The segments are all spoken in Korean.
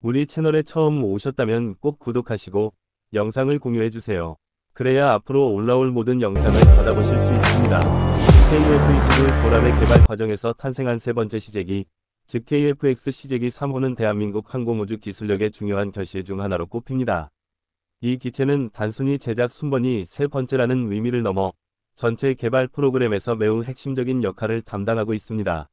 우리 채널에 처음 오셨다면 꼭 구독하시고 영상을 공유해주세요. 그래야 앞으로 올라올 모든 영상을 받아보실 수 있습니다. KF-21 보람의 개발 과정에서 탄생한 세 번째 시제기, 즉 KF-X 시제기 3호는 대한민국 항공우주 기술력의 중요한 결실 중 하나로 꼽힙니다. 이 기체는 단순히 제작 순번이 세 번째라는 의미를 넘어 전체 개발 프로그램에서 매우 핵심적인 역할을 담당하고 있습니다.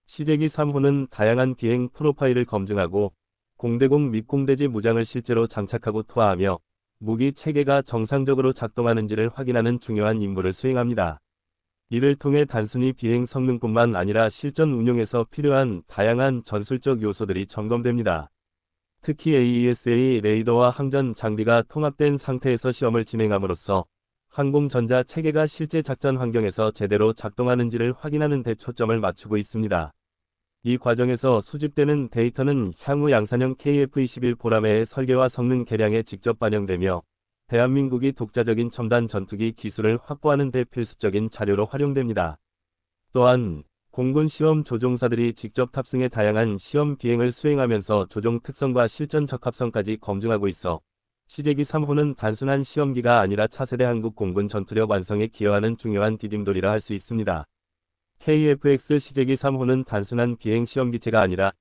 시제기 3호는 다양한 비행 프로파일을 검증하고 공대공 및 공대지 무장을 실제로 장착하고 투하하며 무기 체계가 정상적으로 작동하는지를 확인하는 중요한 임무를 수행합니다. 이를 통해 단순히 비행 성능뿐만 아니라 실전 운용에서 필요한 다양한 전술적 요소들이 점검됩니다. 특히 AESA 레이더와 항전 장비가 통합된 상태에서 시험을 진행함으로써 항공전자 체계가 실제 작전 환경에서 제대로 작동하는지를 확인하는 데 초점을 맞추고 있습니다. 이 과정에서 수집되는 데이터는 향후 양산형 KF-21 보람의 설계와 성능 개량에 직접 반영되며 대한민국이 독자적인 첨단 전투기 기술을 확보하는 데 필수적인 자료로 활용됩니다. 또한 공군 시험 조종사들이 직접 탑승해 다양한 시험 비행을 수행하면서 조종 특성과 실전 적합성까지 검증하고 있어 시제기 3호는 단순한 시험기가 아니라 차세대 한국 공군 전투력 완성에 기여하는 중요한 디딤돌이라 할 수 있습니다. KF-X 시제기 3호는 단순한 비행 시험기체가 아니라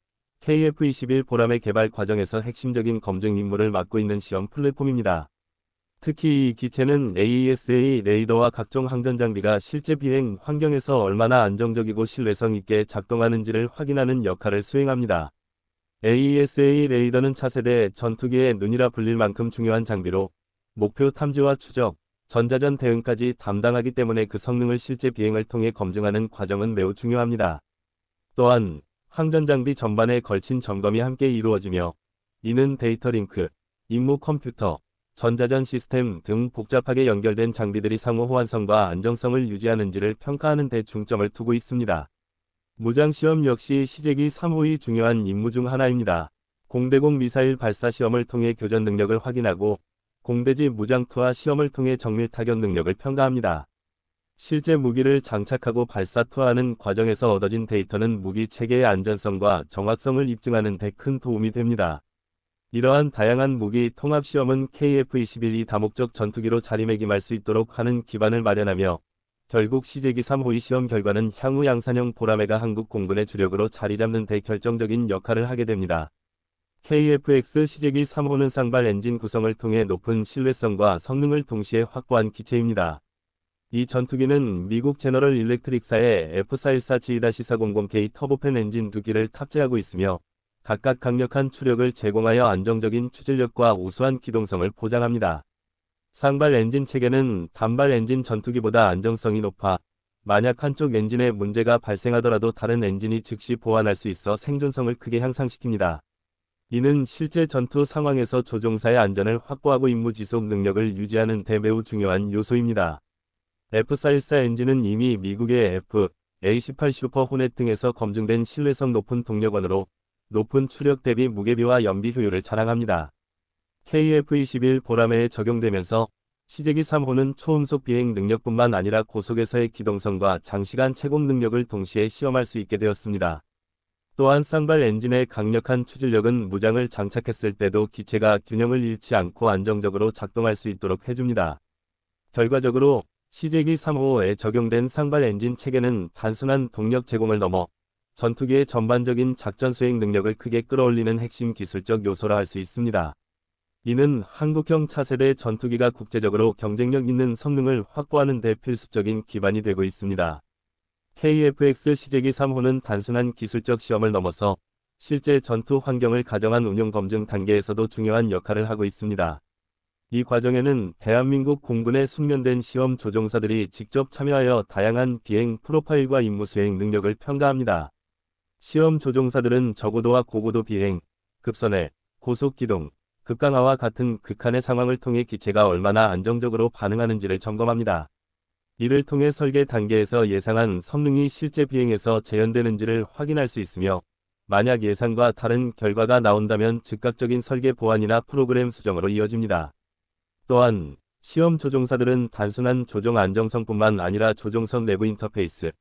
KF-21 보람의 개발 과정에서 핵심적인 검증 임무를 맡고 있는 시험 플랫폼입니다. 특히 이 기체는 AESA 레이더와 각종 항전 장비가 실제 비행 환경에서 얼마나 안정적이고 신뢰성 있게 작동하는지를 확인하는 역할을 수행합니다. AESA 레이더는 차세대 전투기의 눈이라 불릴 만큼 중요한 장비로 목표 탐지와 추적, 전자전 대응까지 담당하기 때문에 그 성능을 실제 비행을 통해 검증하는 과정은 매우 중요합니다. 또한 항전 장비 전반에 걸친 점검이 함께 이루어지며 이는 데이터 링크, 임무 컴퓨터, 전자전 시스템 등 복잡하게 연결된 장비들이 상호 호환성과 안정성을 유지하는지를 평가하는 데 중점을 두고 있습니다. 무장시험 역시 시제기 3호의 중요한 임무 중 하나입니다. 공대공 미사일 발사 시험을 통해 교전 능력을 확인하고 공대지 무장 투하 시험을 통해 정밀 타격 능력을 평가합니다. 실제 무기를 장착하고 발사 투하하는 과정에서 얻어진 데이터는 무기 체계의 안전성과 정확성을 입증하는 데 큰 도움이 됩니다. 이러한 다양한 무기 통합 시험은 KF-21이 다목적 전투기로 자리매김할 수 있도록 하는 기반을 마련하며 결국 시제기 3호의 시험 결과는 향후 양산형 보라매가 한국 공군의 주력으로 자리잡는 데 결정적인 역할을 하게 됩니다. KF-X 시제기 3호는 쌍발 엔진 구성을 통해 높은 신뢰성과 성능을 동시에 확보한 기체입니다. 이 전투기는 미국 제너럴 일렉트릭사의 F414G-400K 터보팬 엔진 2기를 탑재하고 있으며 각각 강력한 추력을 제공하여 안정적인 추진력과 우수한 기동성을 보장합니다. 쌍발 엔진 체계는 단발 엔진 전투기보다 안정성이 높아 만약 한쪽 엔진에 문제가 발생하더라도 다른 엔진이 즉시 보완할 수 있어 생존성을 크게 향상시킵니다. 이는 실제 전투 상황에서 조종사의 안전을 확보하고 임무 지속 능력을 유지하는 데 매우 중요한 요소입니다. F414 엔진은 이미 미국의 F/A-18 슈퍼 호넷 등에서 검증된 신뢰성 높은 동력원으로 높은 추력 대비 무게비와 연비 효율을 자랑합니다. KF-21 보라매에 적용되면서 시제기 3호는 초음속 비행 능력뿐만 아니라 고속에서의 기동성과 장시간 채공 능력을 동시에 시험할 수 있게 되었습니다. 또한 쌍발 엔진의 강력한 추진력은 무장을 장착했을 때도 기체가 균형을 잃지 않고 안정적으로 작동할 수 있도록 해줍니다. 결과적으로 시제기 3호에 적용된 쌍발 엔진 체계는 단순한 동력 제공을 넘어 전투기의 전반적인 작전 수행 능력을 크게 끌어올리는 핵심 기술적 요소라 할 수 있습니다. 이는 한국형 차세대 전투기가 국제적으로 경쟁력 있는 성능을 확보하는 데 필수적인 기반이 되고 있습니다. KF-X 시제기 3호는 단순한 기술적 시험을 넘어서 실제 전투 환경을 가정한 운용 검증 단계에서도 중요한 역할을 하고 있습니다. 이 과정에는 대한민국 공군의 숙련된 시험 조종사들이 직접 참여하여 다양한 비행 프로파일과 임무 수행 능력을 평가합니다. 시험 조종사들은 저고도와 고고도 비행, 급선회, 고속기동, 급강하와 같은 극한의 상황을 통해 기체가 얼마나 안정적으로 반응하는지를 점검합니다. 이를 통해 설계 단계에서 예상한 성능이 실제 비행에서 재현되는지를 확인할 수 있으며 만약 예상과 다른 결과가 나온다면 즉각적인 설계 보완이나 프로그램 수정으로 이어집니다. 또한 시험 조종사들은 단순한 조종 안정성뿐만 아니라 조종석 내부 인터페이스,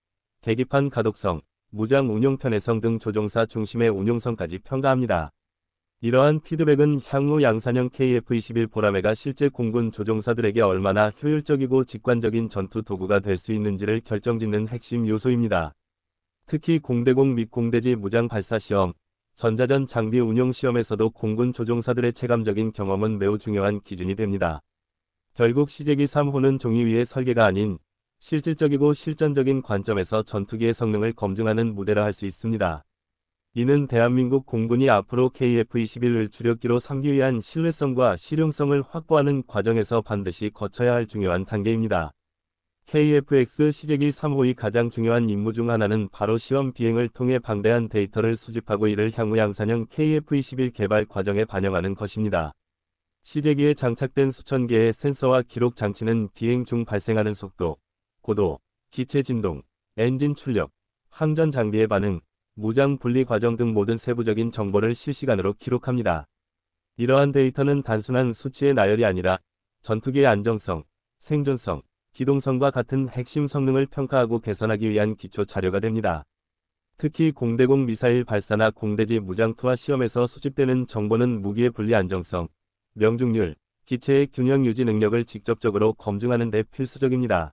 계기판 가독성, 무장 운용 편의성 등 조종사 중심의 운용성까지 평가합니다. 이러한 피드백은 향후 양산형 KF-21 보라매가 실제 공군 조종사들에게 얼마나 효율적이고 직관적인 전투 도구가 될 수 있는지를 결정짓는 핵심 요소입니다. 특히 공대공 및 공대지 무장 발사 시험, 전자전 장비 운용 시험에서도 공군 조종사들의 체감적인 경험은 매우 중요한 기준이 됩니다. 결국 시제기 3호는 종이 위의 설계가 아닌 실질적이고 실전적인 관점에서 전투기의 성능을 검증하는 무대라 할 수 있습니다. 이는 대한민국 공군이 앞으로 KF-21을 주력기로 삼기 위한 신뢰성과 실용성을 확보하는 과정에서 반드시 거쳐야 할 중요한 단계입니다. KF-X 시제기 3호의 가장 중요한 임무 중 하나는 바로 시험 비행을 통해 방대한 데이터를 수집하고 이를 향후 양산형 KF-21 개발 과정에 반영하는 것입니다. 시제기에 장착된 수천 개의 센서와 기록 장치는 비행 중 발생하는 속도, 고도, 기체 진동, 엔진 출력, 항전 장비의 반응, 무장 분리 과정 등 모든 세부적인 정보를 실시간으로 기록합니다. 이러한 데이터는 단순한 수치의 나열이 아니라 전투기의 안정성, 생존성, 기동성과 같은 핵심 성능을 평가하고 개선하기 위한 기초 자료가 됩니다. 특히 공대공 미사일 발사나 공대지 무장 투하 시험에서 수집되는 정보는 무기의 분리 안정성, 명중률, 기체의 균형 유지 능력을 직접적으로 검증하는 데 필수적입니다.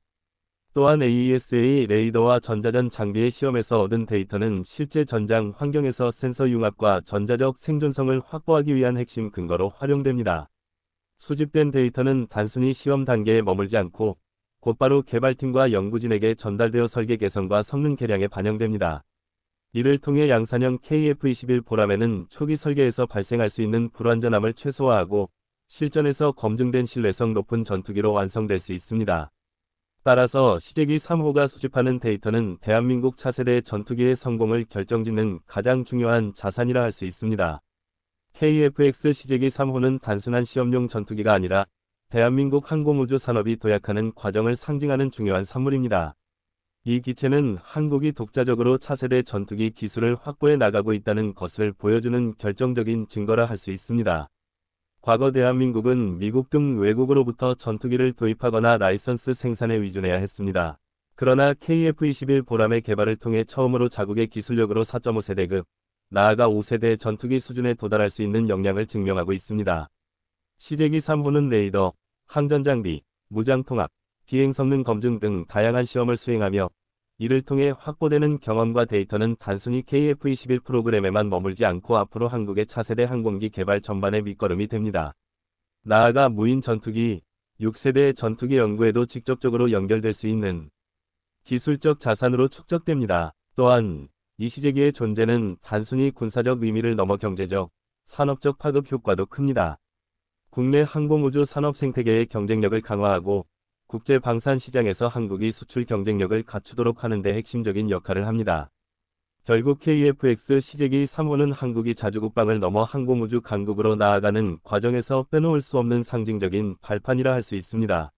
또한 AESA 레이더와 전자전 장비의 시험에서 얻은 데이터는 실제 전장 환경에서 센서 융합과 전자적 생존성을 확보하기 위한 핵심 근거로 활용됩니다. 수집된 데이터는 단순히 시험 단계에 머물지 않고 곧바로 개발팀과 연구진에게 전달되어 설계 개선과 성능 개량에 반영됩니다. 이를 통해 양산형 KF-21 보라매는 초기 설계에서 발생할 수 있는 불완전함을 최소화하고 실전에서 검증된 신뢰성 높은 전투기로 완성될 수 있습니다. 따라서 시제기 3호가 수집하는 데이터는 대한민국 차세대 전투기의 성공을 결정짓는 가장 중요한 자산이라 할 수 있습니다. KF-X 시제기 3호는 단순한 시험용 전투기가 아니라 대한민국 항공우주 산업이 도약하는 과정을 상징하는 중요한 산물입니다. 이 기체는 한국이 독자적으로 차세대 전투기 기술을 확보해 나가고 있다는 것을 보여주는 결정적인 증거라 할 수 있습니다. 과거 대한민국은 미국 등 외국으로부터 전투기를 도입하거나 라이선스 생산에 위준해야 했습니다. 그러나 KF-21 보라매 개발을 통해 처음으로 자국의 기술력으로 4.5세대급, 나아가 5세대 전투기 수준에 도달할 수 있는 역량을 증명하고 있습니다. 시제기 3호는 레이더, 항전장비, 무장통합, 비행성능 검증 등 다양한 시험을 수행하며 이를 통해 확보되는 경험과 데이터는 단순히 KF-21 프로그램에만 머물지 않고 앞으로 한국의 차세대 항공기 개발 전반의 밑거름이 됩니다. 나아가 무인 전투기, 6세대 전투기 연구에도 직접적으로 연결될 수 있는 기술적 자산으로 축적됩니다. 또한 이 시제기의 존재는 단순히 군사적 의미를 넘어 경제적, 산업적 파급 효과도 큽니다. 국내 항공우주 산업 생태계의 경쟁력을 강화하고 국제 방산 시장에서 한국이 수출 경쟁력을 갖추도록 하는 데 핵심적인 역할을 합니다. 결국 KF-X 시제기 3호는 한국이 자주국방을 넘어 항공우주 강국으로 나아가는 과정에서 빼놓을 수 없는 상징적인 발판이라 할 수 있습니다.